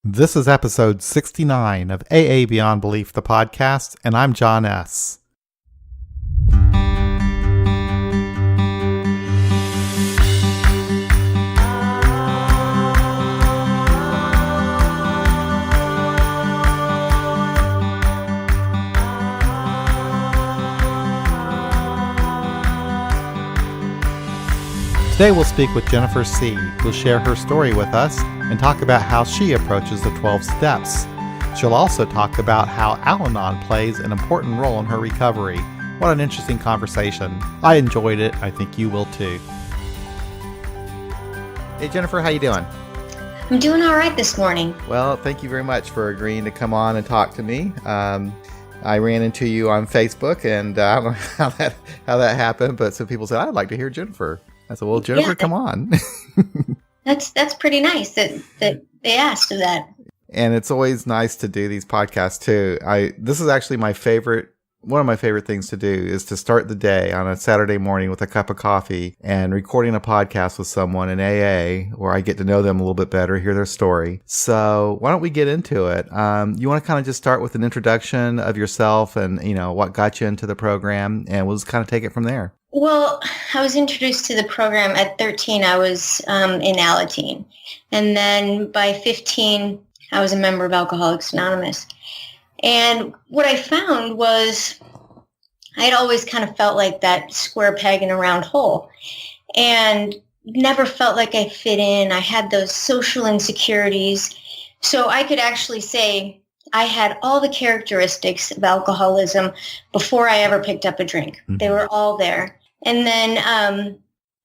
This is episode 69 of AA Beyond Belief, the podcast, and I'm John S. Today we'll speak with Jennifer C., who'll share her story with us and talk about how she approaches the 12 steps. She'll also talk about how Al-Anon plays an important role in her recovery. What an interesting conversation. I enjoyed it. I think you will too. Hey Jennifer, how you doing? I'm doing all right this morning. Well, thank you very much for agreeing to come on and talk to me. I ran into you on Facebook, and I don't know how that happened, but some people said, I'd like to hear Jennifer. I said, well, Jennifer, come on. That's pretty nice that they asked of that. And it's always nice to do these podcasts too. This is actually one of my favorite things to do is to start the day on a Saturday morning with a cup of coffee and recording a podcast with someone in AA where I get to know them a little bit better, hear their story. So why don't we get into it? You want to kind of just start with an introduction of yourself and, what got you into the program, and we'll just kind of take it from there. Well, I was introduced to the program at 13. I was in Alateen. And then by 15, I was a member of Alcoholics Anonymous. And what I found was I had always kind of felt like that square peg in a round hole and never felt like I fit in. I had those social insecurities. So I could actually say I had all the characteristics of alcoholism before I ever picked up a drink. Mm-hmm. They were all there. And then,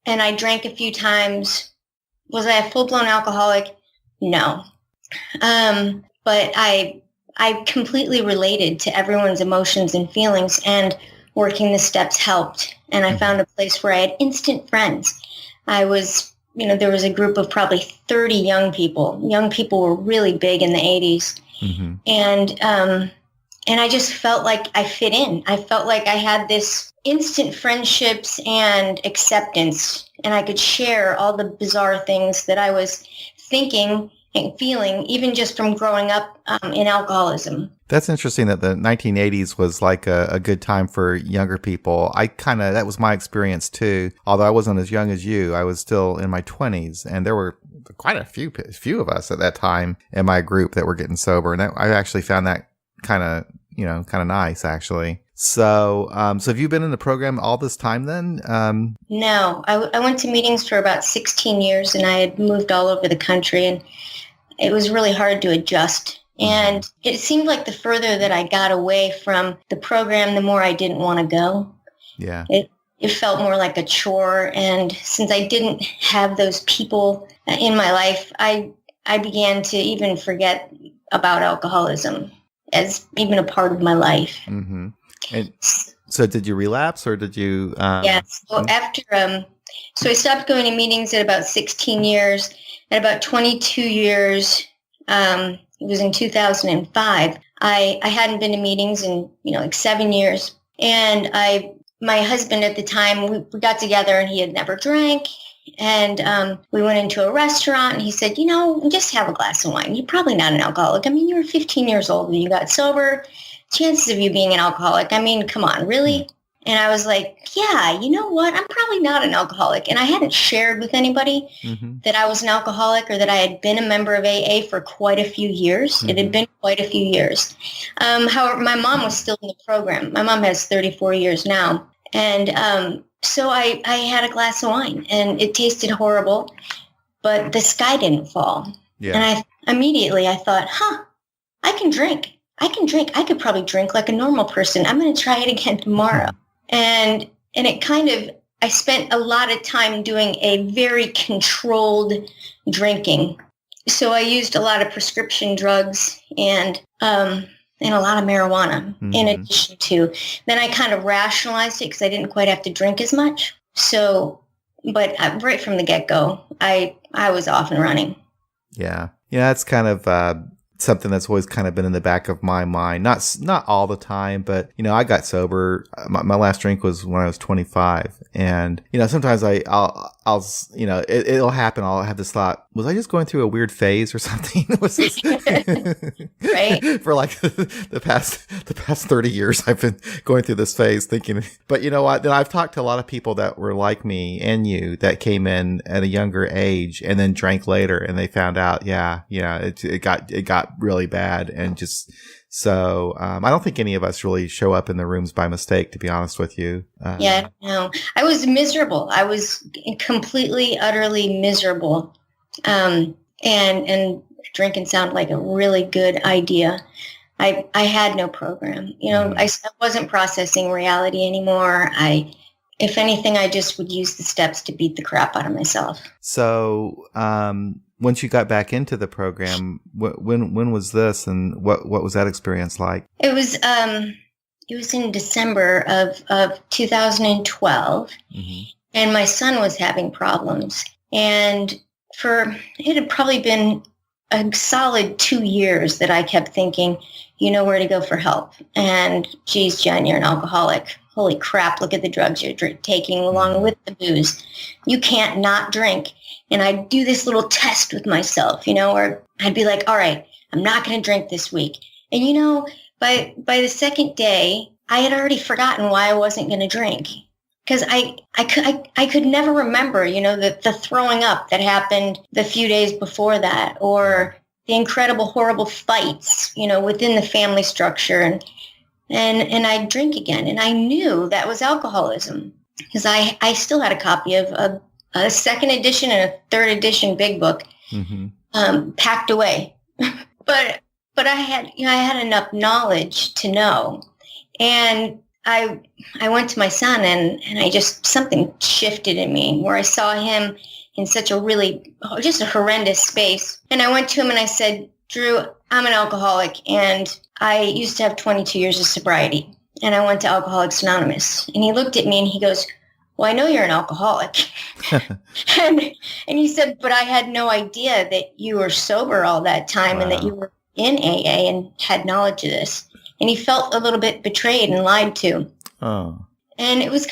and I drank a few times. Was I a full-blown alcoholic? No. But I completely related to everyone's emotions and feelings, and working the steps helped. And I found a place where I had instant friends. I was, there was a group of probably 30 young people. Young people were really big in the 80s. Mm-hmm. And I just felt like I fit in. I felt like I had this instant friendships and acceptance, and I could share all the bizarre things that I was thinking and feeling, even just from growing up in alcoholism. That's interesting that the 1980s was like a good time for younger people. That was my experience too. Although I wasn't as young as you, I was still in my 20s, and there were quite a few of us at that time in my group that were getting sober. And I actually found that kind of nice, actually. So have you been in the program all this time then? No, I went to meetings for about 16 years, and I had moved all over the country, and it was really hard to adjust. And it seemed like the further that I got away from the program, the more I didn't want to go. Yeah. It felt more like a chore. And since I didn't have those people in my life, I began to even forget about alcoholism as even a part of my life. Mm-hmm. And so did you relapse, or did you? Yes. So so I stopped going to meetings at about 16 years. At about 22 years, it was in 2005, I hadn't been to meetings in, like 7 years. And my husband at the time, we got together, and he had never drank. And we went into a restaurant, and he said, just have a glass of wine. You're probably not an alcoholic. You were 15 years old when you got sober. Chances of you being an alcoholic, come on, really? And I was like, yeah, you know what? I'm probably not an alcoholic. And I hadn't shared with anybody that I was an alcoholic or that I had been a member of AA for quite a few years. Mm-hmm. It had been quite a few years. However, my mom was still in the program. My mom has 34 years now. And so I had a glass of wine, and it tasted horrible, but the sky didn't fall. Yeah. And I thought, I can drink. I could probably drink like a normal person. I'm going to try it again tomorrow. And it I spent a lot of time doing a very controlled drinking. So I used a lot of prescription drugs and a lot of marijuana in addition to. Then I kind of rationalized it because I didn't quite have to drink as much. So, but right from the get-go, I was off and running. Yeah. Yeah, that's kind of something that's always kind of been in the back of my mind. Not all the time, but, I got sober. My last drink was when I was 25. And, sometimes I'll it'll happen. I'll have this thought, was I just going through a weird phase or something? Was this Right. for like the past 30 years I've been going through this phase thinking, but you know what? Then I've talked to a lot of people that were like me and you that came in at a younger age and then drank later and they found out, it got really bad and just, so I don't think any of us really show up in the rooms by mistake, to be honest with you. Yeah, no, I was miserable. I was completely, utterly miserable. And drinking sounded like a really good idea. I had no program. I wasn't processing reality anymore. If anything, I just would use the steps to beat the crap out of myself. So, once you got back into the program, when was this, and what was that experience like? It was in December of 2012, and my son was having problems. And it had probably been a solid 2 years that I kept thinking, you know where to go for help. And geez, Jen, you're an alcoholic. Holy crap, look at the drugs you're taking along with the booze. You can't not drink. And I'd do this little test with myself, or I'd be like, all right, I'm not going to drink this week. And, by the second day, I had already forgotten why I wasn't going to drink. Because I could never remember, the throwing up that happened the few days before that, or the incredible, horrible fights, within the family structure. And I'd drink again. And I knew that was alcoholism because I still had a copy of a second edition and a third edition Big Book packed away. but I had enough knowledge to know. And I went to my son and something shifted in me where I saw him in such just a horrendous space. And I went to him and I said, Drew, I'm an alcoholic and I used to have 22 years of sobriety and I went to Alcoholics Anonymous. And he looked at me and he goes, well, I know you're an alcoholic. and he said, but I had no idea that you were sober all that time. Wow. And that you were in AA and had knowledge of this. And he felt a little bit betrayed and lied to. Oh. And that was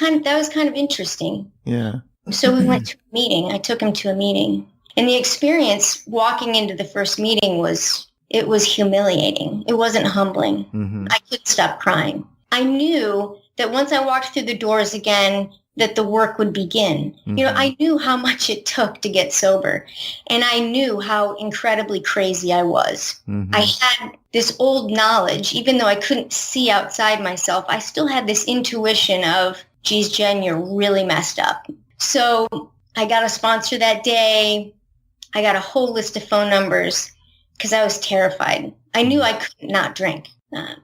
kind of interesting. Yeah. So we went to a meeting. I took him to a meeting. And the experience walking into the first meeting was humiliating. It wasn't humbling. Mm-hmm. I couldn't stop crying. I knew that once I walked through the doors again, that the work would begin. Mm-hmm. I knew how much it took to get sober. And I knew how incredibly crazy I was. Mm-hmm. I had this old knowledge, even though I couldn't see outside myself, I still had this intuition of, geez, Jen, you're really messed up. So I got a sponsor that day. I got a whole list of phone numbers because I was terrified. I knew I could not drink.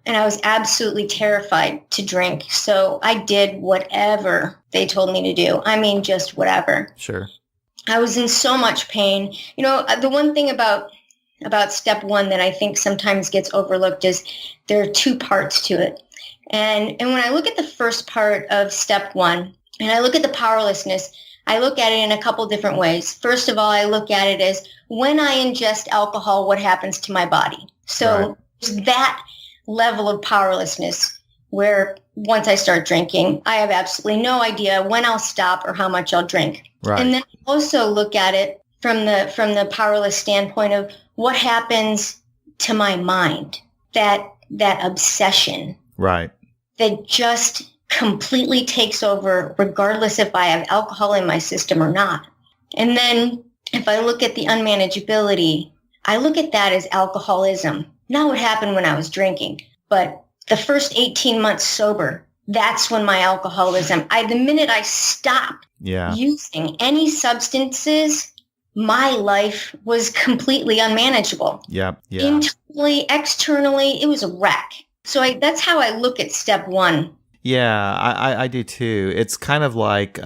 And I was absolutely terrified to drink. So I did whatever they told me to do. I mean, just whatever. Sure. I was in so much pain. The one thing about step one that I think sometimes gets overlooked is there are two parts to it. And when I look at the first part of step one, and I look at the powerlessness, I look at it in a couple different ways. First of all, I look at it as when I ingest alcohol, what happens to my body? So there's that level of powerlessness where once I start drinking, I have absolutely no idea when I'll stop or how much I'll drink. Right. And then also look at it from the powerless standpoint of what happens to my mind, that obsession. Right. That just completely takes over regardless if I have alcohol in my system or not. And then if I look at the unmanageability, I look at that as alcoholism. Not what happened when I was drinking, but the first 18 months sober, that's when my alcoholism, the minute I stopped using any substances, my life was completely unmanageable. Yeah. Internally, externally, it was a wreck. So that's how I look at step one. Yeah, I do too. It's kind of like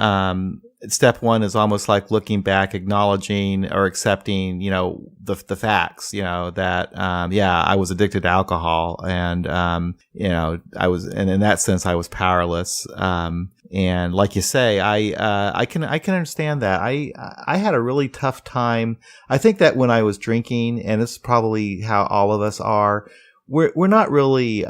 step one is almost like looking back, acknowledging or accepting, the facts, that, I was addicted to alcohol and, I was, and in that sense, I was powerless. And like you say, I can understand that. I had a really tough time. I think that when I was drinking, and this is probably how all of us are, we're not really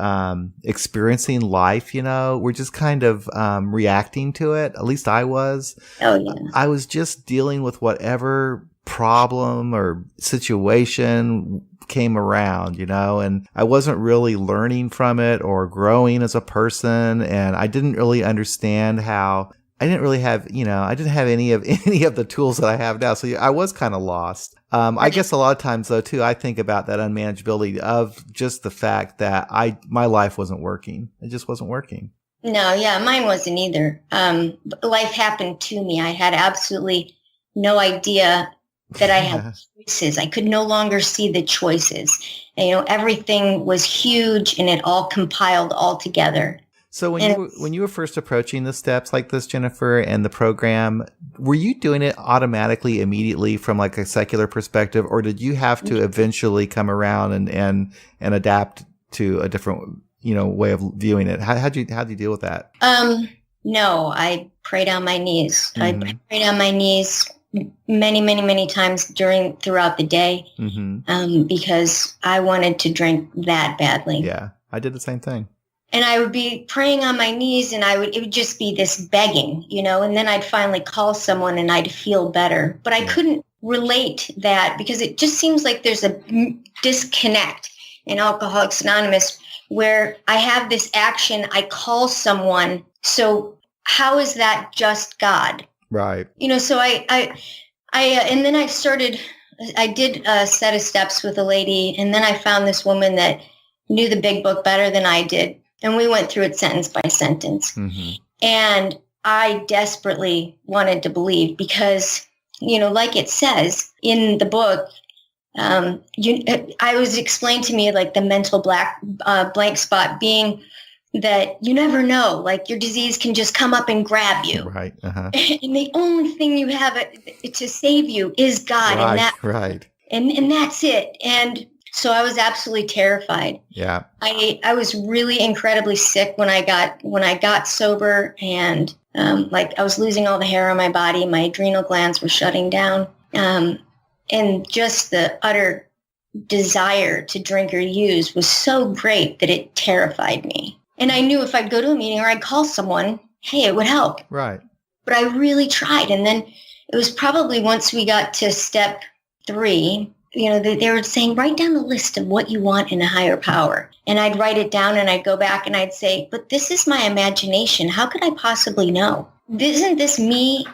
experiencing life, we're just kind of reacting to it. At least I was. Oh, yeah. I was just dealing with whatever problem or situation came around, and I wasn't really learning from it or growing as a person. And I didn't really understand how I didn't really have, I didn't have any of the tools that I have now. So I was kind of lost. I guess a lot of times though, too, I think about that unmanageability of just the fact that my life wasn't working. It just wasn't working. No, yeah, mine wasn't either. Life happened to me. I had absolutely no idea that I had choices. I could no longer see the choices. And, everything was huge and it all compiled all together. So when you were first approaching the steps like this, Jennifer, and the program, were you doing it automatically immediately from like a secular perspective, or did you have to eventually come around and adapt to a different way of viewing it? How'd you deal with that? No, I prayed on my knees. Mm-hmm. I prayed on my knees many, many, many times throughout the day, because I wanted to drink that badly. Yeah, I did the same thing. And I would be praying on my knees, and it would just be this begging, and then I'd finally call someone and I'd feel better. But I couldn't relate that because it just seems like there's a disconnect in Alcoholics Anonymous where I have this action, I call someone. So how is that just God? Right. So I and then I did a set of steps with a lady, and then I found this woman that knew the big book better than I did. And we went through it sentence by sentence. Mm-hmm. And I desperately wanted to believe because, like it says in the book, I was explained to me like the mental blank spot being that you never know, like your disease can just come up and grab you. Right. Uh-huh. And the only thing you have to save you is God. Right. And that's it. And so I was absolutely terrified. Yeah. I was really incredibly sick when I got sober, and I was losing all the hair on my body. My adrenal glands were shutting down. And just the utter desire to drink or use was so great that it terrified me. And I knew if I'd go to a meeting or I'd call someone, hey, it would help. Right. But I really tried. And then it was probably once we got to step 3, they were saying, write down the list of what you want in a higher power. And I'd write it down and I'd go back and I'd say, but this is my imagination. How could I possibly know? Isn't this me,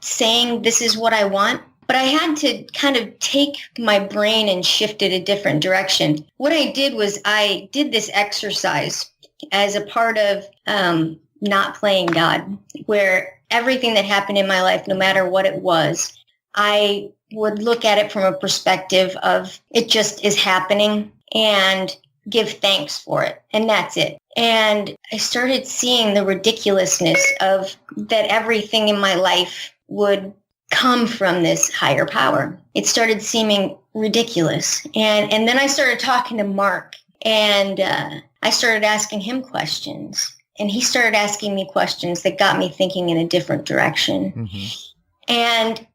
saying this is what I want? But I had to kind of take my brain and shift it a different direction. What I did was I did this exercise as a part of not playing God, where everything that happened in my life, no matter what it was, I would look at it from a perspective of it just is happening and give thanks for it. And that's it. And I started seeing the ridiculousness of that everything in my life would come from this higher power. It started seeming ridiculous. And then I started talking to Mark, and I started asking him questions. And he started asking me questions that got me thinking in a different direction. Mm-hmm. And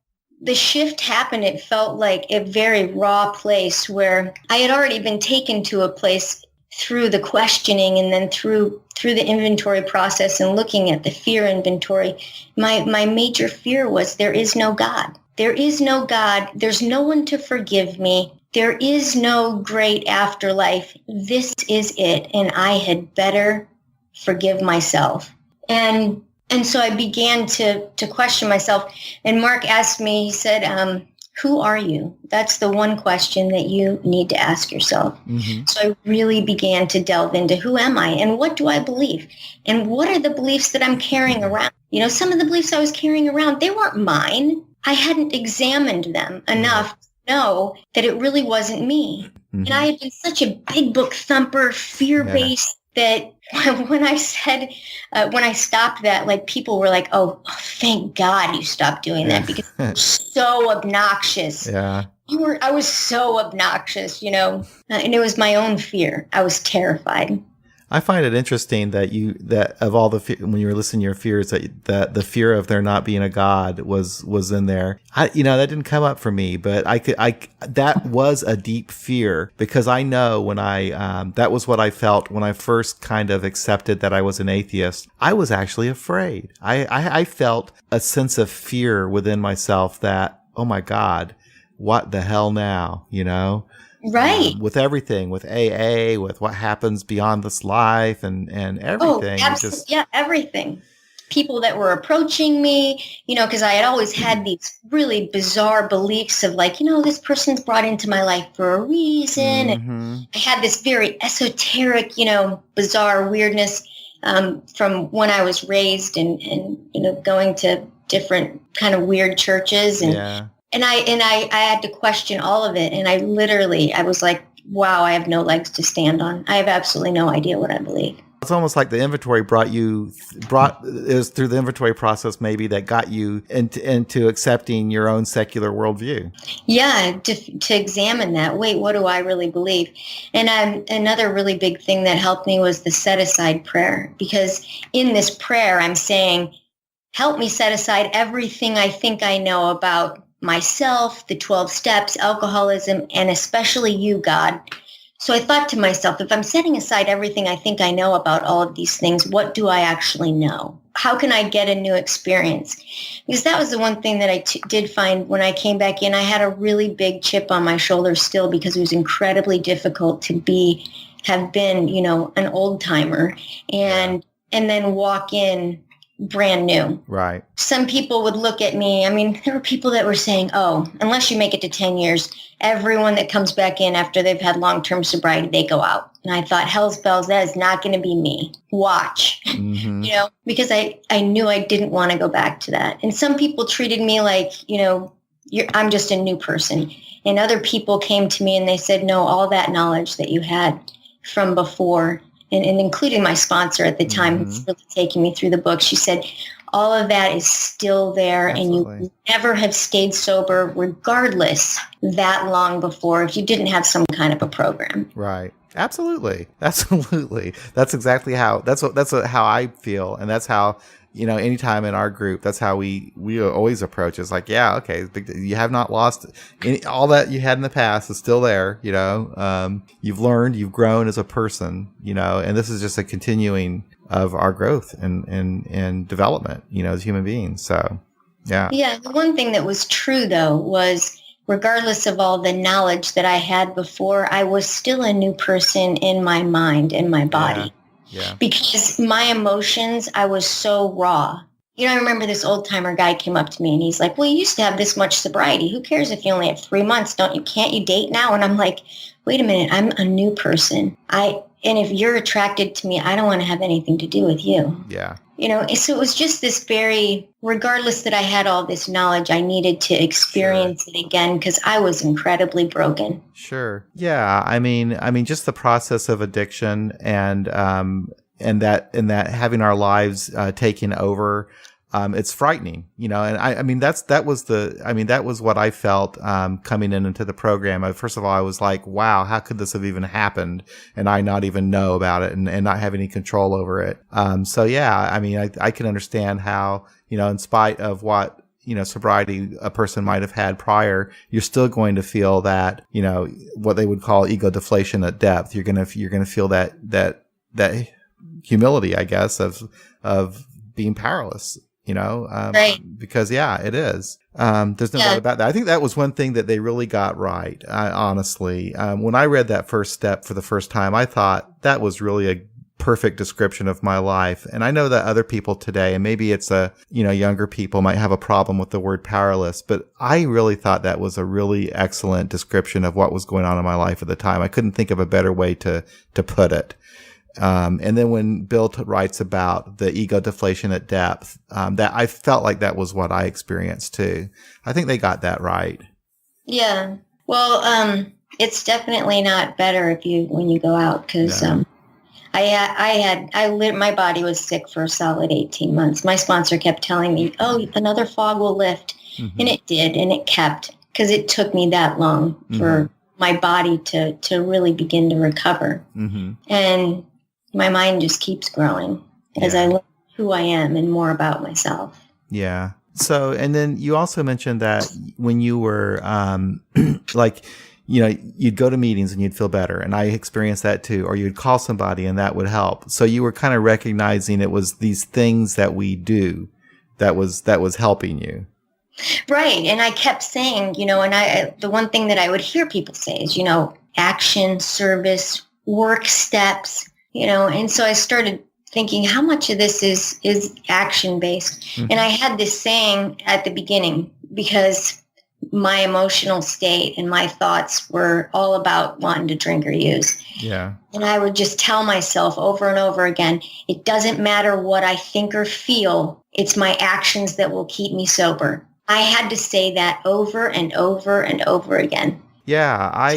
the shift happened. It felt like a very raw place where I had already been taken to a place through the questioning and then through the inventory process and looking at the fear inventory. My major fear was there is no God. There is no God. There's no one to forgive me. There is no great afterlife. This is it. And I had better forgive myself. And so I began to question myself. And Mark asked me, he said, who are you? That's the one question that you need to ask yourself. Mm-hmm. So I really began to delve into who am I and what do I believe? And what are the beliefs that I'm carrying around? Some of the beliefs I was carrying around, they weren't mine. I hadn't examined them enough to know that it really wasn't me. Mm-hmm. And I had been such a big book thumper, fear-based, that when I stopped that, like people were like, oh, thank God you stopped doing that because it was so obnoxious. Yeah. I was so obnoxious, and it was my own fear. I was terrified. I find it interesting that of all the when you were listening to your fears, that the fear of there not being a God was in there. That didn't come up for me, but that was a deep fear, because I know when that was what I felt when I first kind of accepted that I was an atheist. I was actually afraid. I felt a sense of fear within myself that, oh my God, what the hell now, Right. with everything, with AA, with what happens beyond this life and everything. Oh, absolutely. Yeah, everything. People that were approaching me, because I had always had these really bizarre beliefs of like, this person's brought into my life for a reason. Mm-hmm. And I had this very esoteric, bizarre weirdness from when I was raised and going to different kind of weird churches. And I had to question all of it. And I was like, wow, I have no legs to stand on. I have absolutely no idea what I believe. It's almost like the inventory it was through the inventory process maybe that got you into accepting your own secular worldview. Yeah, to examine that. Wait, what do I really believe? And another really big thing that helped me was the set aside prayer, because in this prayer, I'm saying, help me set aside everything I think I know about myself, the 12 steps, alcoholism, and especially you, God. So I thought to myself, if I'm setting aside everything I think I know about all of these things, what do I actually know? How can I get a new experience? Because that was the one thing that I did find when I came back in. I had a really big chip on my shoulder still, because it was incredibly difficult to have been, an old timer and then walk in brand new. Right. Some people would look at me. I mean, there were people that were saying, oh, unless you make it to 10 years, everyone that comes back in after they've had long-term sobriety, they go out. And I thought, hell's bells, that is not going to be me. Watch, mm-hmm. Because I knew I didn't want to go back to that. And some people treated me like, I'm just a new person. And other people came to me and they said, no, all that knowledge that you had from before, and including my sponsor at the time, mm-hmm. who's really taking me through the book, she said, all of that is still there. Absolutely. And you never have stayed sober regardless that long before if you didn't have some kind of a program. Right. Absolutely. Absolutely. That's exactly how I feel. And that's how, anytime in our group, that's how we always approach it. It's like, yeah, okay, you have not lost all that you had in the past is still there. You've learned, you've grown as a person, and this is just a continuing of our growth and development, as human beings. So, yeah. Yeah. The one thing that was true though was, regardless of all the knowledge that I had before, I was still a new person in my mind and my body. Yeah. Because my emotions, I was so raw. I remember this old timer guy came up to me and he's like, well, you used to have this much sobriety. Who cares if you only have 3 months? Can't you date now? And I'm like, wait a minute, I'm a new person. And if you're attracted to me, I don't want to have anything to do with you. Yeah. So it was just this regardless that I had all this knowledge, I needed to experience it again because I was incredibly broken. Sure. Yeah. I mean, just the process of addiction and that having our lives taken over, it's frightening, and that was what I felt coming into the program. First of all, I was like, wow, how could this have even happened and I not even know about it and not have any control over it? So yeah, I can understand how, in spite of what, sobriety a person might have had prior, you're still going to feel that, what they would call ego deflation at depth. You're going to feel that humility, I guess, of being powerless. Right. Because it is. There's no doubt about that. I think that was one thing that they really got right. Honestly, when I read that first step for the first time, I thought that was really a perfect description of my life. And I know that other people today, and maybe it's younger people might have a problem with the word powerless, but I really thought that was a really excellent description of what was going on in my life at the time. I couldn't think of a better way to put it. And then when Bill writes about the ego deflation at depth, that I felt like that was what I experienced too. I think they got that right. Yeah. Well, it's definitely not better when you go out because, my body was sick for a solid 18 months. My sponsor kept telling me, oh, another fog will lift. Mm-hmm. And it did. And it kept, because it took me that long for my body to really begin to recover. Mm-hmm. And my mind just keeps growing as I learn who I am and more about myself. Yeah. So, and then you also mentioned that when you were, you'd go to meetings and you'd feel better. And I experienced that too. Or you'd call somebody and that would help. So you were kind of recognizing it was these things that we do that was helping you. Right. And I kept saying, the one thing that I would hear people say is, action, service, work steps, and so I started thinking how much of this is action based. Mm-hmm. And I had this saying at the beginning because my emotional state and my thoughts were all about wanting to drink or use. Yeah. And I would just tell myself over and over again, it doesn't matter what I think or feel. It's my actions that will keep me sober. I had to say that over and over and over again. Yeah. I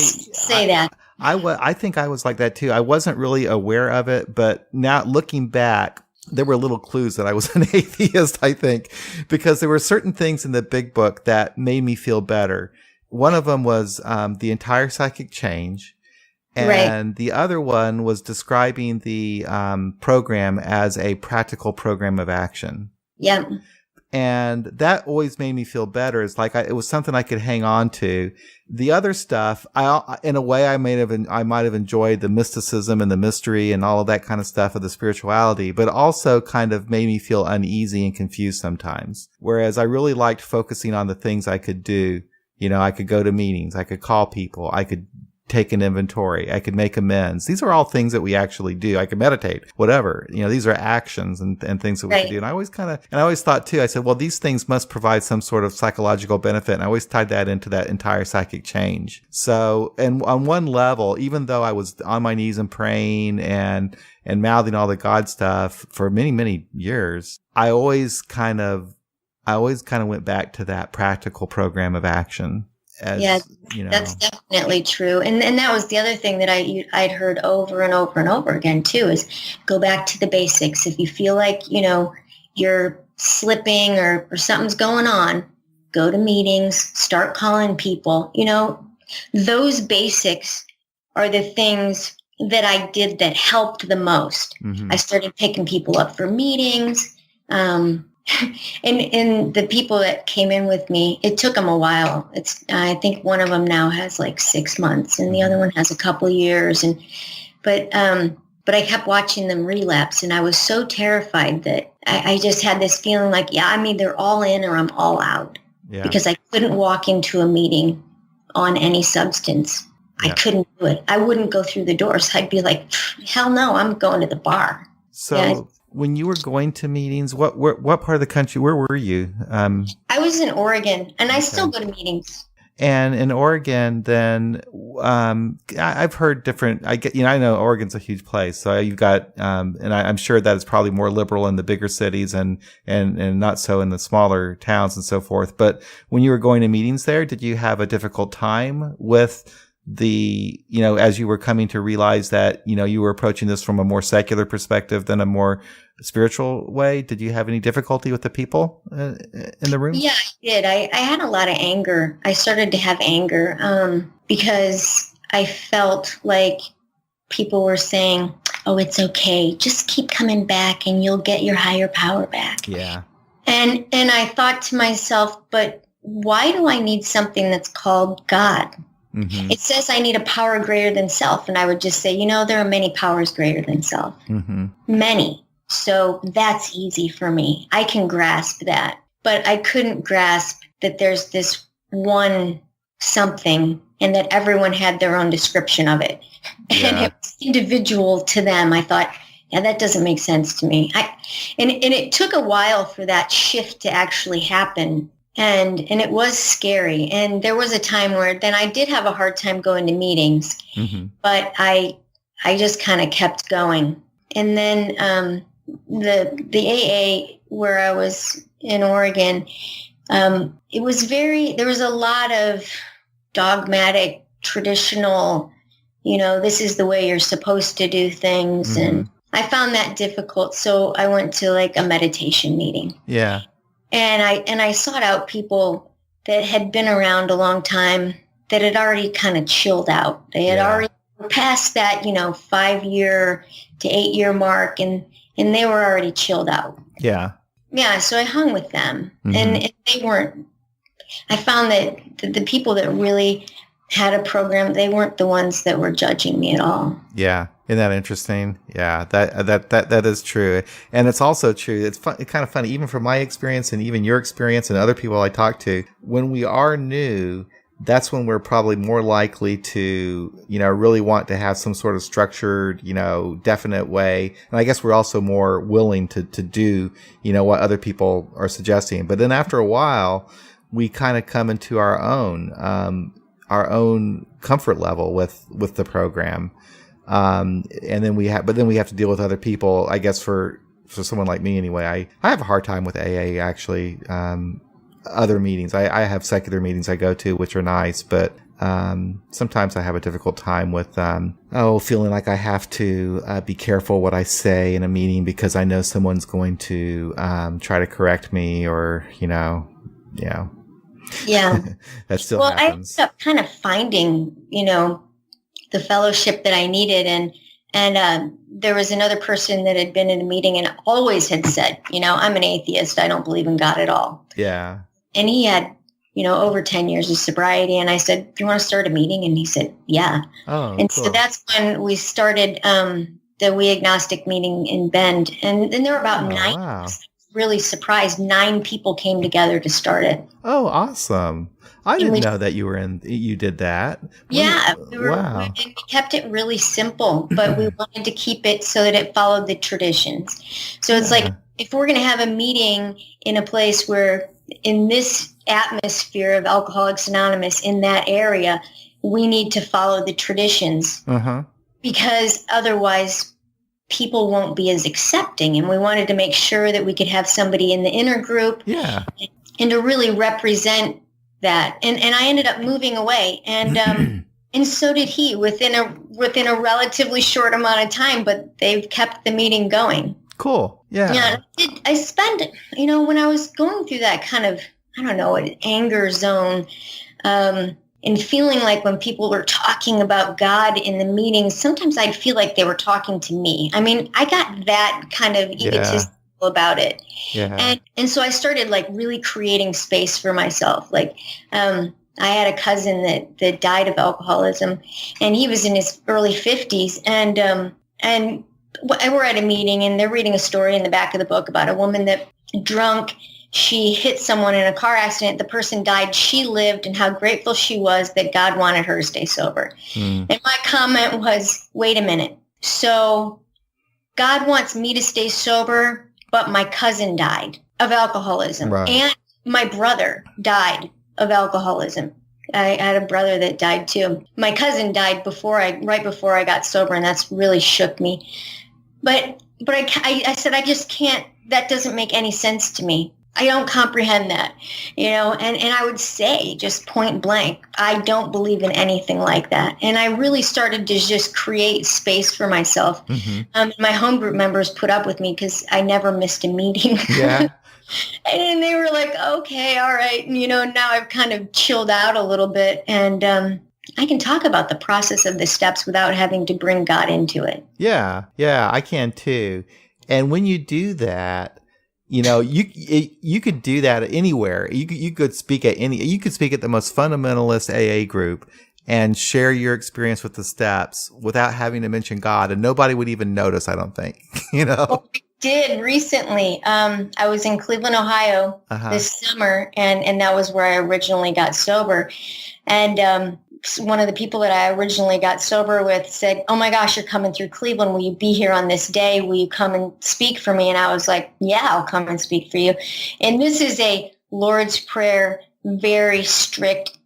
think I was like that too. I wasn't really aware of it, but now looking back, there were little clues that I was an atheist, I think, because there were certain things in the big book that made me feel better. One of them was the entire psychic change. And the other one was describing the program as a practical program of action. Yeah. And that always made me feel better. It's like it was something I could hang on to. The other stuff, in a way, I might have enjoyed the mysticism and the mystery and all of that kind of stuff of the spirituality, but also kind of made me feel uneasy and confused sometimes. Whereas I really liked focusing on the things I could do. I could go to meetings, I could call people, I could take an inventory, I could make amends. These are all things that we actually do. I could meditate, whatever. These are actions and things that we could do. And I always thought too, I said, well, these things must provide some sort of psychological benefit. And I always tied that into that entire psychic change. So, and on one level, even though I was on my knees and praying and mouthing all the God stuff for many, many years, I always kind of went back to that practical program of action. That's definitely true. And that was the other thing that I'd heard over and over and over again too, is go back to the basics. If you feel like, you're slipping or something's going on, go to meetings, start calling people, those basics are the things that I did that helped the most. Mm-hmm. I started picking people up for meetings. And the people that came in with me, it took them a while. I think one of them now has like 6 months and the other one has a couple years. But I kept watching them relapse and I was so terrified that I just had this feeling like, I'm either all in or I'm all out because I couldn't walk into a meeting on any substance. Yeah. I couldn't do it. I wouldn't go through the doors. I'd be like, hell no, I'm going to the bar. So when you were going to meetings, what part of the country, where were you? I was in Oregon, and I still go to meetings. And in Oregon, then I've heard different. I know Oregon's a huge place, so you've got, and I'm sure that it's probably more liberal in the bigger cities and not so in the smaller towns and so forth. But when you were going to meetings there, did you have a difficult time with as you were coming to realize that, you were approaching this from a more secular perspective than a more spiritual way? Did you have any difficulty with the people in the room? Yeah, I did. I had a lot of anger. I started to have anger because I felt like people were saying, oh, it's okay. Just keep coming back and you'll get your higher power back. Yeah. And I thought to myself, but why do I need something that's called God? Mm-hmm. It says I need a power greater than self. And I would just say, there are many powers greater than self. Mm-hmm. Many. So that's easy for me. I can grasp that. But I couldn't grasp that there's this one something and that everyone had their own description of it. Yeah. And it was individual to them. I thought, that doesn't make sense to me. And it took a while for that shift to actually happen. And it was scary. And there was a time where then I did have a hard time going to meetings, mm-hmm. but I just kind of kept going. And then the AA where I was in Oregon, there was a lot of dogmatic, traditional, this is the way you're supposed to do things. Mm-hmm. And I found that difficult. So I went to like a meditation meeting. Yeah. And I sought out people that had been around a long time, that had already kind of chilled out. They had already we're past that, 5-year to 8-year mark, and they were already chilled out. Yeah. Yeah. So I hung with them, Mm-hmm. and they weren't. I found that the people that really had a program, they weren't the ones that were judging me at all. Yeah. Isn't that interesting? Yeah, that is true. And it's also true. It's kind of funny, even from my experience and even your experience and other people I talk to, when we are new, that's when we're probably more likely to, really want to have some sort of structured, definite way. And I guess we're also more willing to do, what other people are suggesting. But then after a while, we kind of come into our own comfort level with the program. And then we have to deal with other people. I guess for someone like me anyway, I have a hard time with AA actually. Other meetings, I have secular meetings I go to, which are nice, but sometimes I have a difficult time with feeling like I have to be careful what I say in a meeting because I know someone's going to try to correct me or Yeah. That still happens. I ended up kind of finding, the fellowship that I needed. And there was another person that had been in a meeting and always had said, I'm an atheist. I don't believe in God at all. Yeah. And he had, over 10 years of sobriety. And I said, do you want to start a meeting? And he said, yeah. Oh, and cool. So that's when we started the We Agnostic meeting in Bend. And then there were about 9. Wow. Really surprised 9 people came together to start it. Oh, awesome. I didn't know that you did that. Yeah. Wow. And we kept it really simple, but we wanted to keep it so that it followed the traditions. So it's like, if we're going to have a meeting in a place where in this atmosphere of Alcoholics Anonymous in that area, we need to follow the traditions because otherwise people won't be as accepting. And we wanted to make sure that we could have somebody in the inner group and to really represent that. And I ended up moving away and so did he within a relatively short amount of time, but they've kept the meeting going. Cool. Yeah. Yeah. I spent, when I was going through that kind of, I don't know, an anger zone, and feeling like when people were talking about God in the meetings, sometimes I'd feel like they were talking to me. I mean, I got that kind of egotistical about it. Yeah. And so I started like really creating space for myself. Like, I had a cousin that died of alcoholism and he was in his early 50s and we're at a meeting and they're reading a story in the back of the book about a woman that drunk. She hit someone in a car accident. The person died. She lived and how grateful she was that God wanted her to stay sober. And my comment was, wait a minute. So God wants me to stay sober, but my cousin died of alcoholism. Right. And my brother died of alcoholism. I had a brother that died too. My cousin died right before I got sober, and that's really shook me. But I said, I just can't, that doesn't make any sense to me. I don't comprehend that, and I would say just point blank, I don't believe in anything like that. And I really started to just create space for myself. My home group members put up with me because I never missed a meeting. Yeah. And they were like, okay, all right. Now I've kind of chilled out a little bit and I can talk about the process of the steps without having to bring God into it. Yeah. Yeah, I can too. And when you do that, you could do that anywhere. You could speak at the most fundamentalist AA group and share your experience with the steps without having to mention God, and nobody would even notice, I don't think. Well, I did recently. I was in Cleveland, Ohio this summer, and that was where I originally got sober. And one of the people that I originally got sober with said, oh my gosh, you're coming through Cleveland. Will you be here on this day? Will you come and speak for me? And I was like, yeah, I'll come and speak for you. And this is a Lord's Prayer, very strict,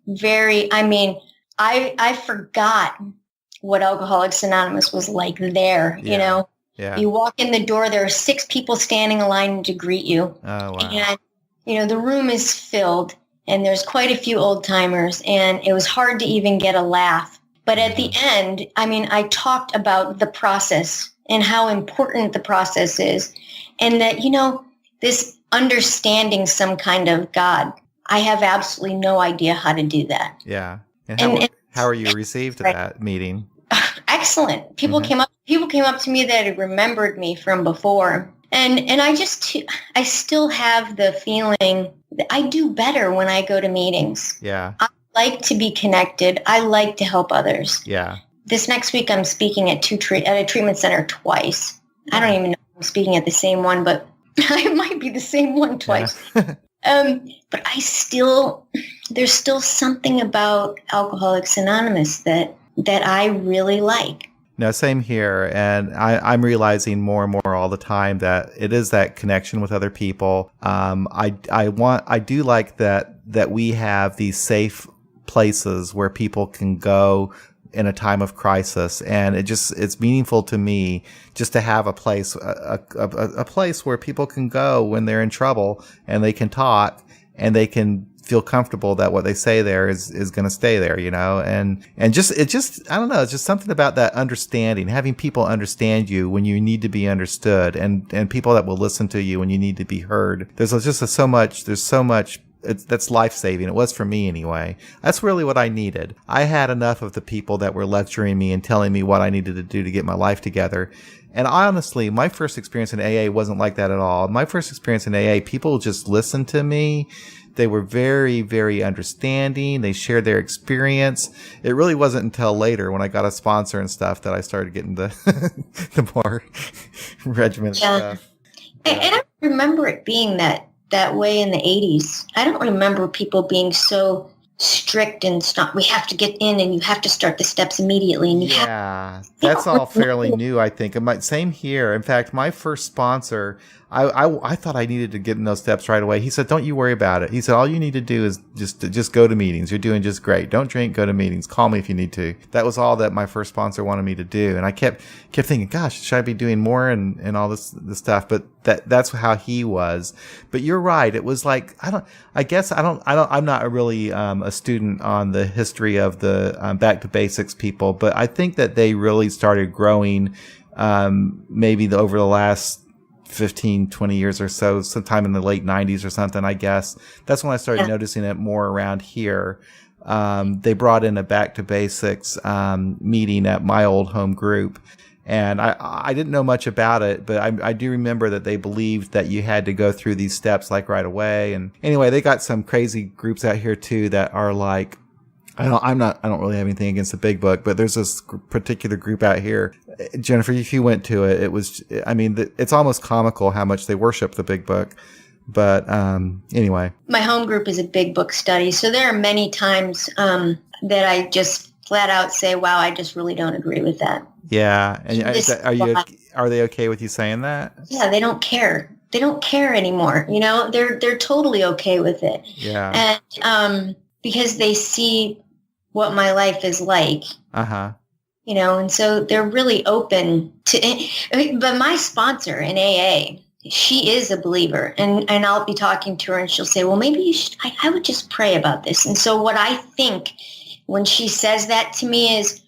I forgot what Alcoholics Anonymous was like there, Yeah. You walk in the door, there are 6 people standing in line to greet you. Oh, wow. And, the room is filled. And there's quite a few old timers, and it was hard to even get a laugh. But at the end, I talked about the process and how important the process is, and that, this understanding some kind of God, I have absolutely no idea how to do that. Yeah. And how are you received at that meeting? Excellent. People came up to me that had remembered me from before. And I still have the feeling that I do better when I go to meetings. Yeah. I like to be connected. I like to help others. Yeah. This next week, I'm speaking at a treatment center twice. I don't even know if I'm speaking at the same one, but it might be the same one twice. Yeah. But there's still something about Alcoholics Anonymous that I really like. No, same here. And I'm realizing more and more all the time that it is that connection with other people. I do like that we have these safe places where people can go in a time of crisis. And it's meaningful to me just to have a place, a place where people can go when they're in trouble and they can talk and they can feel comfortable that what they say there is going to stay there, and I don't know, it's just something about that understanding, having people understand you when you need to be understood, and people that will listen to you when you need to be heard. There's so much that's life-saving. It was for me anyway. That's really what I needed. I had enough of the people that were lecturing me and telling me what I needed to do to get my life together. And honestly, my first experience in AA wasn't like that at all. My first experience in AA, people just listened to me. They were very, very understanding. They shared their experience. It really wasn't until later when I got a sponsor and stuff that I started getting the more regimented stuff. And I remember it being that way in the 80s. I don't remember people being so strict and stop. We have to get in and you have to start the steps immediately. And that's all fairly new, I think. Same here. In fact, my first sponsor, I thought I needed to get in those steps right away. He said, "Don't you worry about it." He said, "All you need to do is just go to meetings. You're doing just great. Don't drink, go to meetings. Call me if you need to." That was all that my first sponsor wanted me to do. And I kept thinking, gosh, should I be doing more and all this stuff? But that's how he was. But you're right. It was like, I'm not really a student on the history of the Back to Basics people, but I think that they really started growing maybe over the last 15, 20 years or so, sometime in the late 90s or something, I guess. That's when I started noticing it more around here. They brought in a Back to Basics meeting at my old home group. And I didn't know much about it, but I do remember that they believed that you had to go through these steps like right away. And anyway, they got some crazy groups out here too that are like, I don't really have anything against the Big Book, but there's this particular group out here. Jennifer, if you went to it, it's almost comical how much they worship the Big Book. But anyway. My home group is a Big Book study. So there are many times that I just flat out say, wow, I just really don't agree with that. Yeah. And are they okay with you saying that? Yeah, they don't care. They don't care anymore. They're totally okay with it. Yeah. And because they see what my life is like. Uh-huh. And so they're really open to, but my sponsor in AA, she is a believer, and I'll be talking to her and she'll say, well, maybe you should, I would just pray about this. And so what I think when she says that to me is,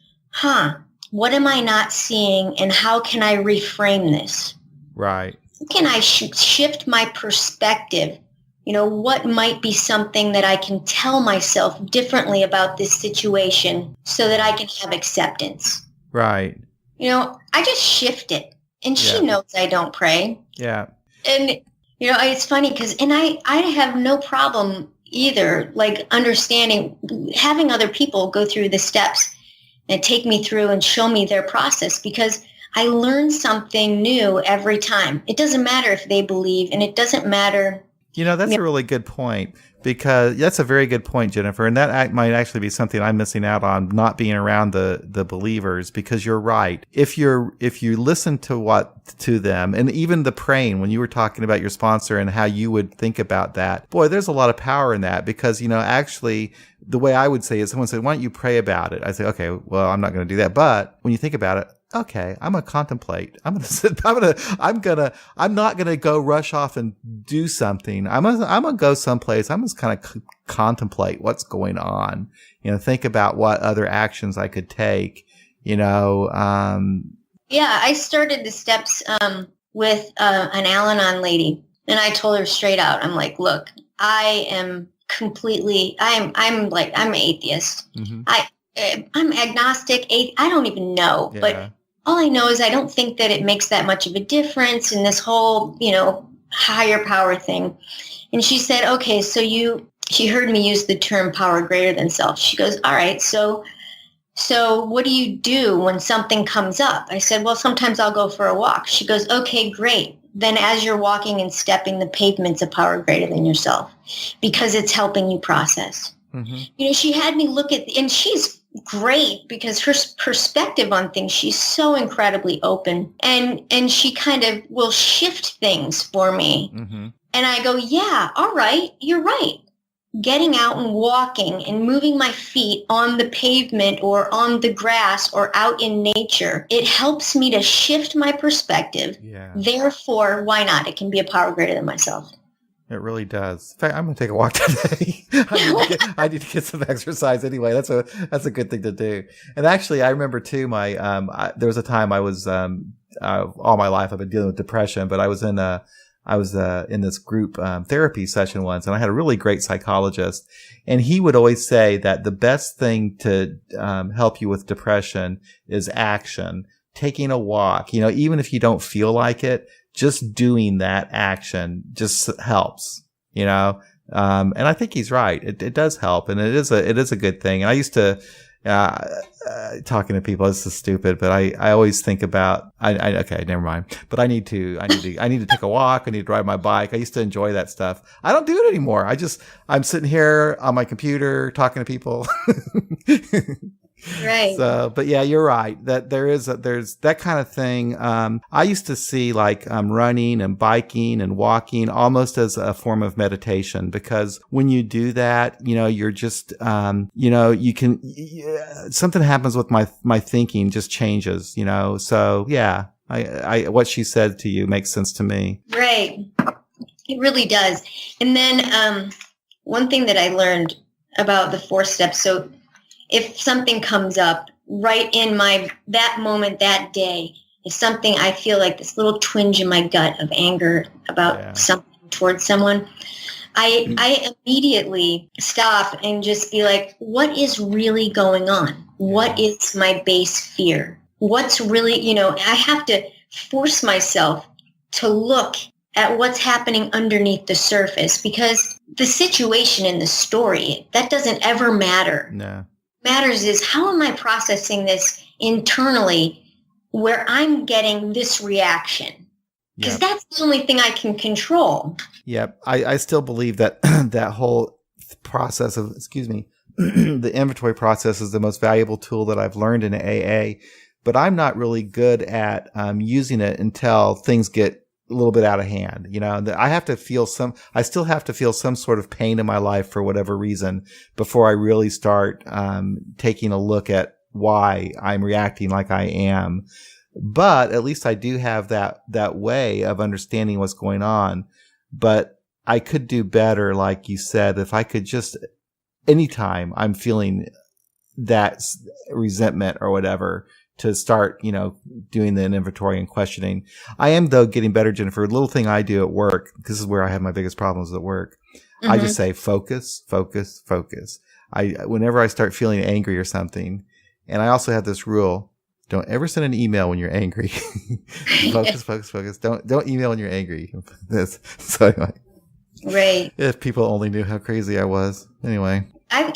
what am I not seeing and how can I reframe this? Right. How can I shift my perspective? What might be something that I can tell myself differently about this situation so that I can have acceptance? Right. I just shift it. And she knows I don't pray. Yeah. And, it's funny because, and I have no problem either, like understanding, having other people go through the steps and take me through and show me their process, because I learn something new every time. It doesn't matter if they believe, and it doesn't matter. That's a really good point, because that's a very good point, Jennifer. And that might actually be something I'm missing out on, not being around the believers, because you're right. If you listen to them, and even the praying, when you were talking about your sponsor and how you would think about that, boy, there's a lot of power in that, because, actually the way I would say is, someone said, why don't you pray about it? I say, okay, well, I'm not going to do that. But when you think about it, okay, I'm going to contemplate. I'm not going to go rush off and do something. I'm going to go someplace. I'm just kind of contemplate what's going on, think about what other actions I could take, Yeah, I started the steps, with, an Al-Anon lady, and I told her straight out, I'm like, look, I'm atheist. Mm-hmm. I'm agnostic. I don't even know. Yeah. But all I know is I don't think that it makes that much of a difference in this whole, higher power thing. And she said, okay, she heard me use the term power greater than self. She goes, all right, so what do you do when something comes up? I said, well, sometimes I'll go for a walk. She goes, okay, great. Then as you're walking and stepping, the pavement's a power greater than yourself because it's helping you process. Mm-hmm. She had me look at, and she's great because her perspective on things, she's so incredibly open, and she kind of will shift things for me. Mm-hmm. And I go, yeah, all right, you're right. Getting out and walking and moving my feet on the pavement or on the grass or out in nature, it helps me to shift my perspective. Yeah. Therefore, why not? It can be a power greater than myself. It really does. In fact, I'm going to take a walk today. I need to get some exercise anyway. That's a good thing to do. And actually, I remember too, there was a time I was, all my life I've been dealing with depression, but I was in this group therapy session once, and I had a really great psychologist, and he would always say that the best thing to help you with depression is action, taking a walk. Even if you don't feel like it, just doing that action just helps. And I think he's right. It does help, and it is a good thing. And I used to. Talking to people, this is stupid, but I always think about, okay, never mind. But I need to take a walk. I need to ride my bike. I used to enjoy that stuff. I don't do it anymore. I'm sitting here on my computer talking to people. Right. So, but yeah, you're right that there's that kind of thing. I used to see like running and biking and walking almost as a form of meditation, because when you do that, you're just, you can, something happens with my thinking just changes, So yeah, I what she said to you makes sense to me. Right. It really does. And then one thing that I learned about the 4 steps. So if something comes up right in that moment, that day, if something, I feel like this little twinge in my gut of anger about something towards someone, I immediately stop and just be like, what is really going on? What is my base fear? What's really, I have to force myself to look at what's happening underneath the surface, because the situation in the story, that doesn't ever matter. No. Matters is, how am I processing this internally where I'm getting this reaction? Because that's the only thing I can control. Yep. I still believe that that whole process of, the inventory process is the most valuable tool that I've learned in AA, but I'm not really good at using it until things get a little bit out of hand. I still have to feel some sort of pain in my life for whatever reason before I really start taking a look at why I'm reacting like I am. But at least I do have that way of understanding what's going on. But I could do better, like you said, if I could just, anytime I'm feeling that resentment or whatever, to start, doing the inventory and questioning. I am, though, getting better, Jennifer. A little thing I do at work, this is where I have my biggest problems at work. Mm-hmm. I just say, focus, focus, focus. Whenever I start feeling angry or something, and I also have this rule, don't ever send an email when you're angry. Focus, focus, focus. Don't email when you're angry. So anyway. Right. If people only knew how crazy I was. Anyway. I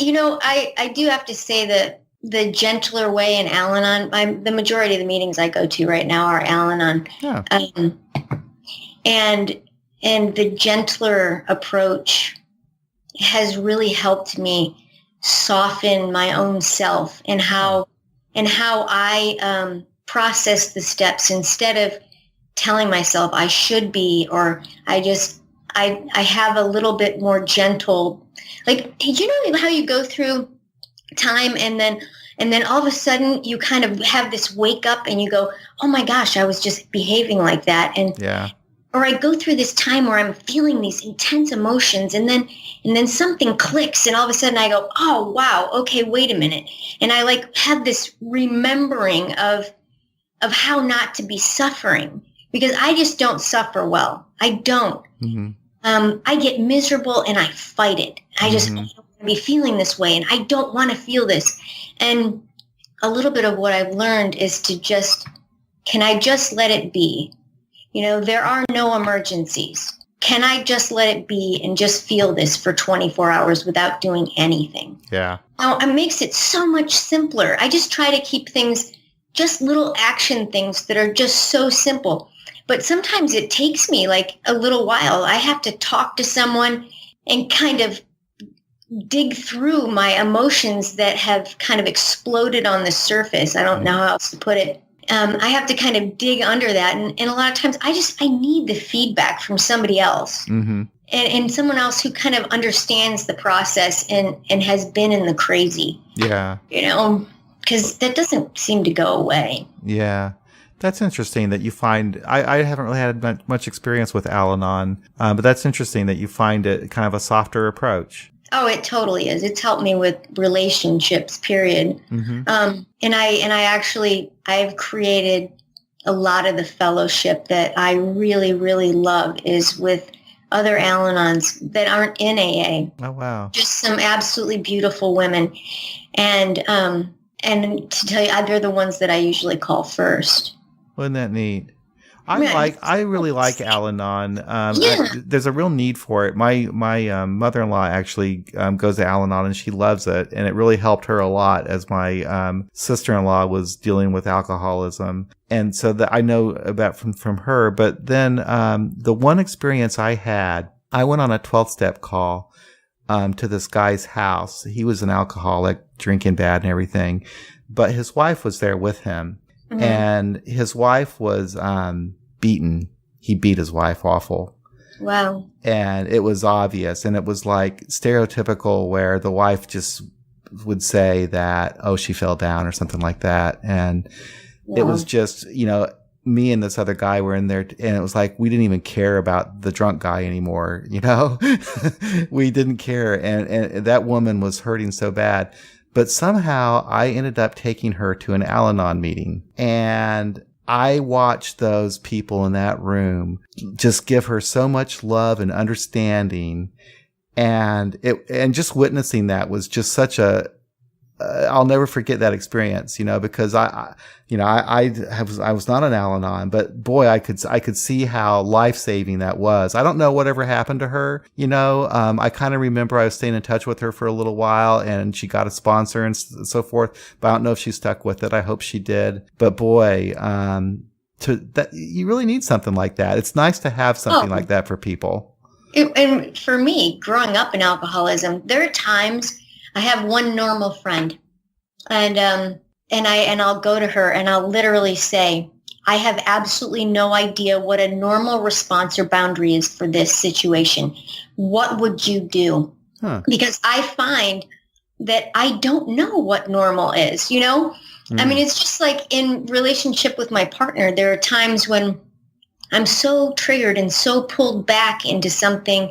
do have to say that the gentler way in Al-Anon, the majority of the meetings I go to right now are Al-Anon. Yeah. And the gentler approach has really helped me soften my own self and how I process the steps, instead of telling myself I should be, or I have a little bit more gentle, like, do you know how you go through time and then all of a sudden you kind of have this wake up and you go, oh my gosh, I was just behaving like that. And or I go through this time where I'm feeling these intense emotions, and then something clicks, and all of a sudden I go, oh wow, okay, wait a minute. And I like have this remembering of how not to be suffering, because I just don't suffer well. I don't. Mm-hmm. I get miserable and I fight it. I just be feeling this way, and I don't want to feel this. And a little bit of what I've learned is to can I just let it be? There are no emergencies. Can I just let it be and just feel this for 24 hours without doing anything? Yeah. Now, it makes it so much simpler. I just try to keep things, just little action things that are just so simple. But sometimes it takes me like a little while. I have to talk to someone and kind of dig through my emotions that have kind of exploded on the surface. I don't know how else to put it. I have to kind of dig under that. And a lot of times I need the feedback from somebody else. Mm-hmm. And someone else who kind of understands the process and has been in the crazy. Yeah. Because that doesn't seem to go away. Yeah. That's interesting that you find, I haven't really had much experience with Al-Anon, but that's interesting that you find it kind of a softer approach. Oh, it totally is. It's helped me with relationships, period. Mm-hmm. And I've created a lot of the fellowship that I really, really love is with other Al-Anons that aren't in AA. Oh, wow. Just some absolutely beautiful women. And to tell you, they're the ones that I usually call first. Wasn't that neat? I really like Al-Anon. There's a real need for it. My mother-in-law actually goes to Al-Anon and she loves it, and it really helped her a lot as my sister-in-law was dealing with alcoholism, and so that I know about from her. But then the one experience I had, I went on a 12-step call to this guy's house. He was an alcoholic, drinking bad and everything, but his wife was there with him. Mm-hmm. And his wife was beaten. He beat his wife awful. Wow. And it was obvious. And it was like stereotypical where the wife just would say that, oh, she fell down or something like that. And it was just, me and this other guy were in there. And it was like, we didn't even care about the drunk guy anymore. We didn't care. And that woman was hurting so bad. But somehow I ended up taking her to an Al-Anon meeting, and I watched those people in that room just give her so much love and understanding. And just witnessing that was just such I'll never forget that experience, because I was not an Al-Anon, but boy, I could see how life-saving that was. I don't know whatever happened to her, I kind of remember I was staying in touch with her for a little while and she got a sponsor and so forth, but I don't know if she stuck with it. I hope she did. But boy, you really need something like that. It's nice to have something like that for people. And for me, growing up in alcoholism, there are times I have one normal friend, and I'll go to her and I'll literally say, I have absolutely no idea what a normal response or boundary is for this situation. What would you do? Huh. Because I find that I don't know what normal is, Mm. I mean, it's just like in relationship with my partner, there are times when I'm so triggered and so pulled back into something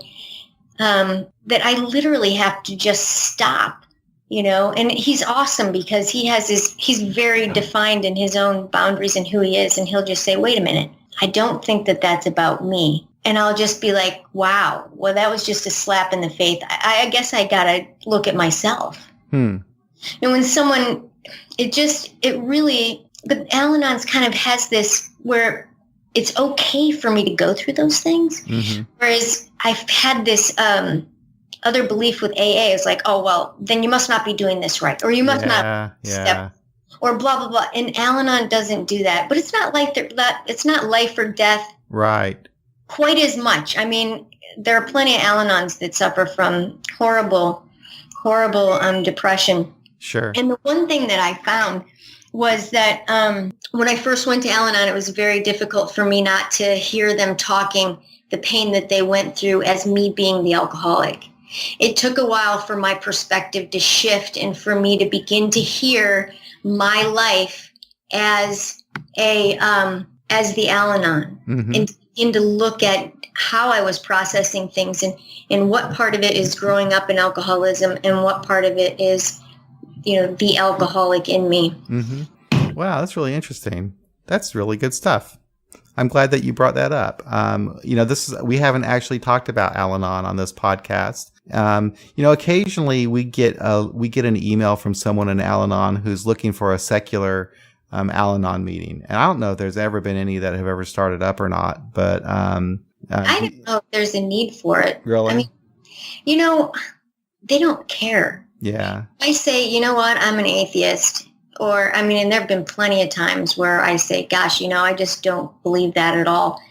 that I literally have to just stop, and he's awesome because he's very defined in his own boundaries and who he is. And he'll just say, wait a minute, I don't think that that's about me. And I'll just be like, wow, well, that was just a slap in the face. I guess I got to look at myself. And when someone, but Al-Anon's kind of has this where it's okay for me to go through those things. Mm-hmm. Whereas I've had this other belief with AA is like, oh, well, then you must not be doing this right. Or you must not step or blah, blah, blah. And Al-Anon doesn't do that. But it's not life or death. Right. Quite as much. I mean, there are plenty of Al-Anons that suffer from horrible, horrible depression. Sure. And the one thing that I found was that when I first went to Al-Anon, it was very difficult for me not to hear them talking the pain that they went through as me being the alcoholic. It took a while for my perspective to shift and for me to begin to hear my life as the Al-Anon, mm-hmm. and begin to look at how I was processing things and what part of it is growing up in alcoholism and what part of it is the alcoholic in me. Mm-hmm. Wow, that's really interesting. That's really good stuff. I'm glad that you brought that up. We haven't actually talked about Al-Anon on this podcast. Occasionally we get an email from someone in Al-Anon who's looking for a secular Al-Anon meeting, and I don't know if there's ever been any that have ever started up or not, but I don't know if there's a need for it. Really? I mean, they don't care. Yeah. I say, you know what, I'm an atheist. And there have been plenty of times where I say, gosh, I just don't believe that at all.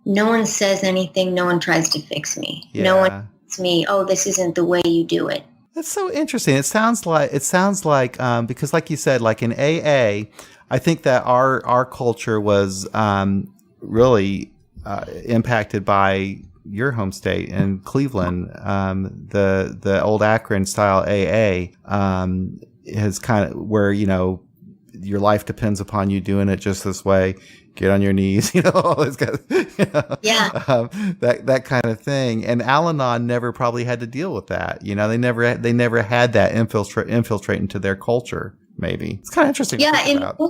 No one says anything. No one tries to fix me. Yeah. No one tells me, oh, this isn't the way you do it. That's so interesting. It sounds like because like you said, like in AA, I think that our culture was really impacted by your home state in Cleveland. The old Akron style AA is kind of where, your life depends upon you doing it just this way. Get on your knees, all this kind of, yeah, that kind of thing. And Al-Anon never probably had to deal with that. They never had that infiltrate into their culture. Maybe it's kind of interesting. Yeah, to think about. We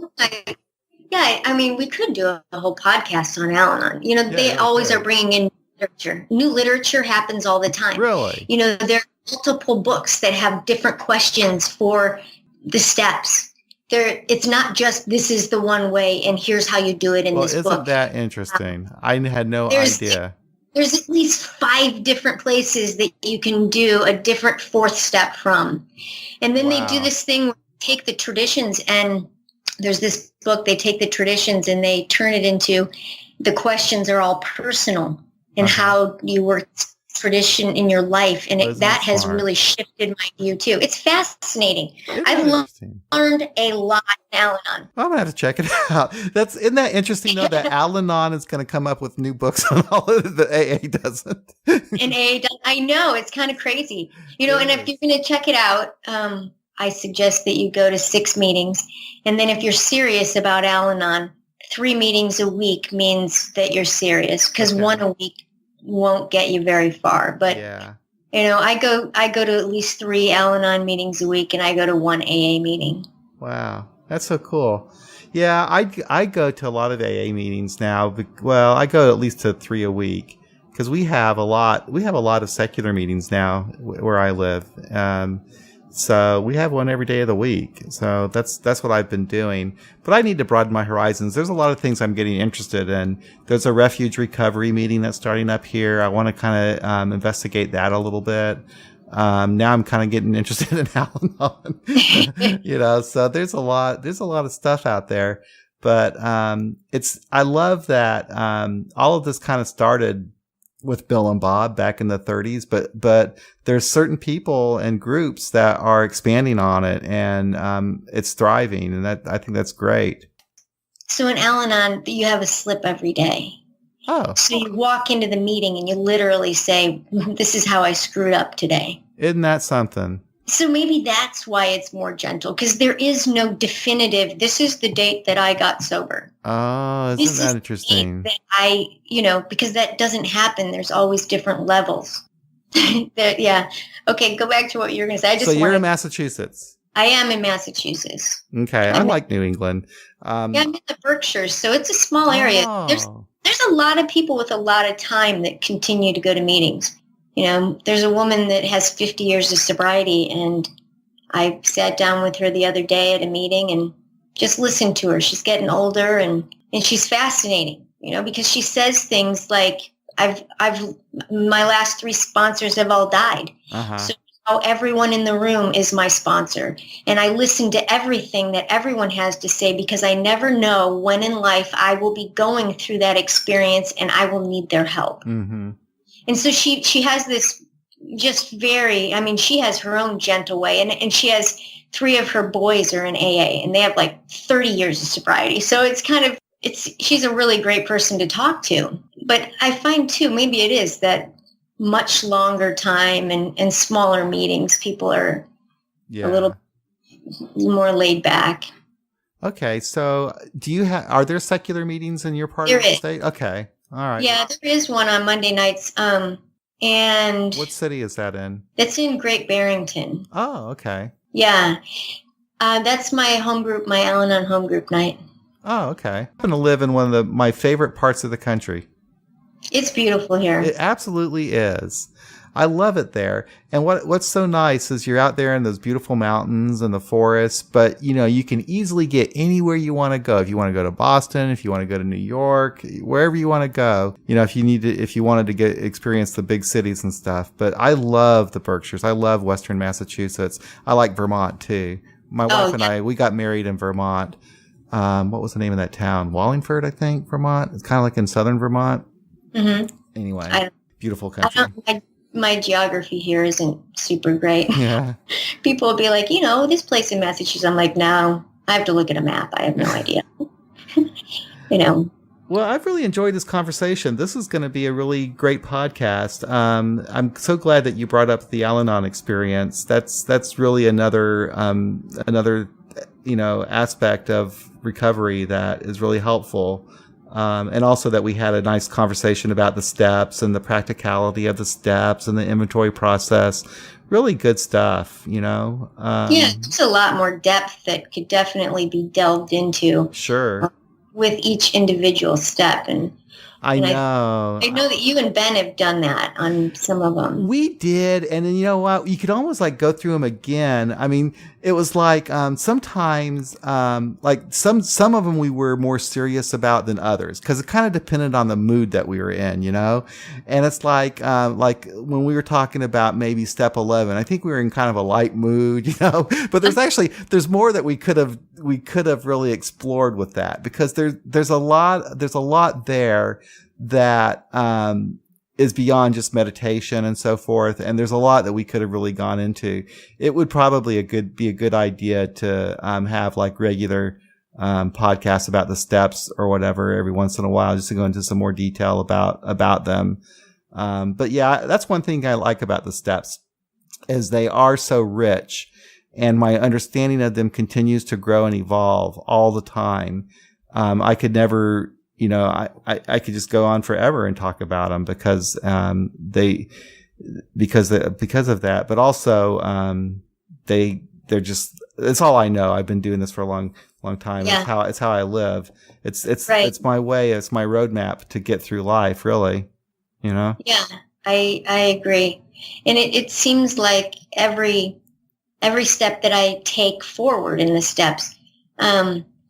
could do a whole podcast on Al-Anon. They always are bringing in literature. New literature happens all the time. Really? There are multiple books that have different questions for the steps. It's not just this is the one way and here's how you do it in this book. Isn't that interesting? I had no idea. There's at least 5 different places that you can do a different 4th step from. And then they do this thing where they take the traditions, and there's this book, they take the traditions and they turn it into, the questions are all personal and how you work tradition in your life, and that has really shifted my view too. It's fascinating. I've learned a lot in Al-Anon. I'm gonna have to check it out. Isn't that interesting though, that Al-Anon is going to come up with new books on all of the AA doesn't. And AA doesn't. I know, it's kind of crazy. And if you're going to check it out, I suggest that you go to 6 meetings, and then if you're serious about Al-Anon, 3 meetings a week means that you're serious, because 1 a week won't get you very far. But I go to at least 3 Al-Anon meetings a week, and I go to 1 AA meeting. Wow, that's so cool. Yeah, I go to a lot of AA meetings now. Well, I go at least to 3 a week, because we have a lot of secular meetings now where I live. So we have one every day of the week. So that's what I've been doing. But I need to broaden my horizons. There's a lot of things I'm getting interested in. There's a refuge recovery meeting that's starting up here. I want to kind of investigate that a little bit. Now I'm kind of getting interested in Al-Anon. So there's a lot of stuff out there. But I love that all of this kind of started with Bill and Bob back in the 30s, but there's certain people and groups that are expanding on it, and it's thriving, and I think that's great. So in Al-Anon, you have a slip every day. Oh. So you walk into the meeting and you literally say, this is how I screwed up today. Isn't that something? So maybe that's why it's more gentle, because there is no definitive, this is the date that I got sober. Oh, isn't that interesting? That because that doesn't happen. There's always different levels. Yeah. Okay, go back to what you were going to say. So you're in Massachusetts? I am in Massachusetts. Okay, I like New England. I'm in the Berkshires, so it's a small area. There's a lot of people with a lot of time that continue to go to meetings. There's a woman that has 50 years of sobriety, and I sat down with her the other day at a meeting and just listened to her. She's getting older, and she's fascinating, because she says things like, my last 3 sponsors have all died. So now everyone in the room is my sponsor. And I listen to everything that everyone has to say, because I never know when in life I will be going through that experience and I will need their help. Mm-hmm. And so she has this just she has her own gentle way, and she has 3 of her boys are in AA, and they have like 30 years of sobriety. So she's a really great person to talk to. But I find too, maybe it is that much longer time and smaller meetings, people are a little more laid back. Okay. So are there secular meetings in your part of the state? Okay. All right. Yeah, there is one on Monday nights. And what city is that in? It's in Great Barrington. Oh, okay. Yeah. That's my home group, my Al-Anon home group night. Oh, okay. I happen to live in one of my favorite parts of the country. It's beautiful here. It absolutely is. I love it there. And what's so nice is you're out there in those beautiful mountains and the forests, but you can easily get anywhere you want to go. If you want to go to Boston, if you want to go to New York, wherever you want to go, if you wanted to experience the big cities and stuff. But I love the Berkshires. I love Western Massachusetts. I like Vermont too. My wife and I, we got married in Vermont. What was the name of that town? Wallingford, I think, Vermont. It's kind of like in southern Vermont. Mm-hmm. Anyway, beautiful country. My geography here isn't super great. Yeah. People will be like, this place in Massachusetts. I'm like, no, I have to look at a map. I have no idea. Well, I've really enjoyed this conversation. This is going to be a really great podcast. I'm so glad that you brought up the Al-Anon experience. That's really another aspect of recovery that is really helpful. And also that we had a nice conversation about the steps and the practicality of the steps and the inventory process. Really good stuff, it's a lot more depth that could definitely be delved into. Sure. With each individual step. And I know. I know that you and Ben have done that on some of them. We did. And then, you know what? You could almost go through them again. I mean, it was sometimes, some of them we were more serious about than others because it kind of depended on the mood that we were in, and it's like when we were talking about maybe step 11, I think we were in kind of a light mood, but there's more that we could have really explored with that because there's a lot there that, is beyond just meditation and so forth. And there's a lot that we could have really gone into. It would probably be a good idea to, have regular, podcasts about the steps or whatever every once in a while, just to go into some more detail about them. But yeah, that's one thing I like about the steps is they are so rich and my understanding of them continues to grow and evolve all the time. I could never, I could just go on forever and talk about them because of that, but also, they're just, it's all I know. I've been doing this for a long time. Yeah. It's how I live. It's my way. It's my roadmap to get through life, really, Yeah, I agree. And it seems like every step that I take forward in the steps,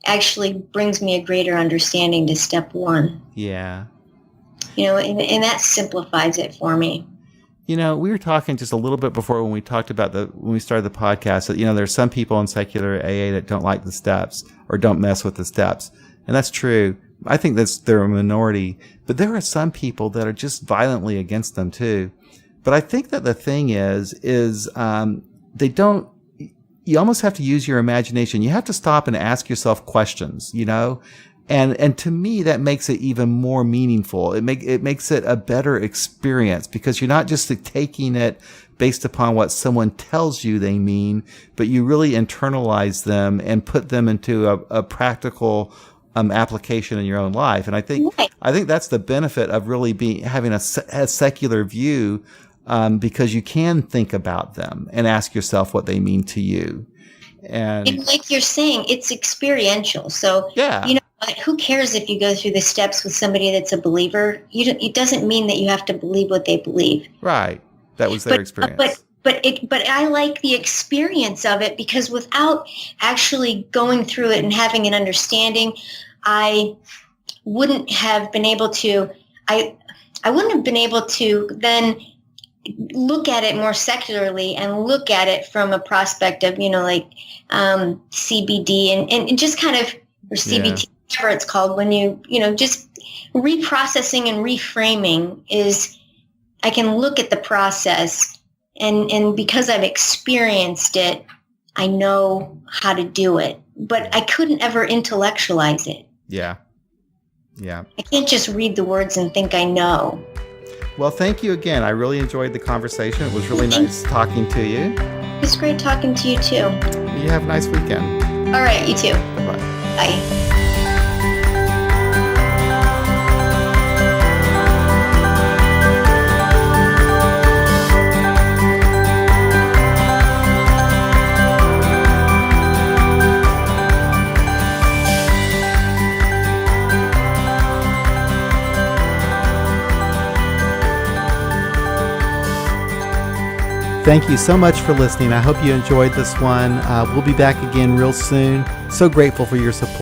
actually brings me a greater understanding to step one. Yeah. And that simplifies it for me. We were talking just a little bit before when we talked about when we started the podcast that, there's some people in secular AA that don't like the steps or don't mess with the steps. And that's true. I think they're a minority, but there are some people that are just violently against them too. But I think that the thing is they don't, you almost have to use your imagination. You have to stop and ask yourself questions, and to me, that makes it even more meaningful. It makes it a better experience because you're not just taking it based upon what someone tells you they mean, but you really internalize them and put them into a practical, application in your own life. And I think that's the benefit of really having a secular view. Because you can think about them and ask yourself what they mean to you. And like you're saying, it's experiential. So, who cares if you go through the steps with somebody that's a believer? It doesn't mean that you have to believe what they believe. Right. That was their experience. But I like the experience of it because without actually going through it and having an understanding, I wouldn't have been able to then look at it more secularly and look at it from a prospect of, CBD and just kind of, or CBT, whatever it's called, when just reprocessing and reframing is, I can look at the process and because I've experienced it, I know how to do it, but I couldn't ever intellectualize it. Yeah. Yeah. I can't just read the words and think I know. Well, thank you again. I really enjoyed the conversation. It was really nice talking to you. It's great talking to you, too. You have a nice weekend. All right, you too. Bye-bye. Bye. Thank you so much for listening. I hope you enjoyed this one. We'll be back again real soon. So grateful for your support.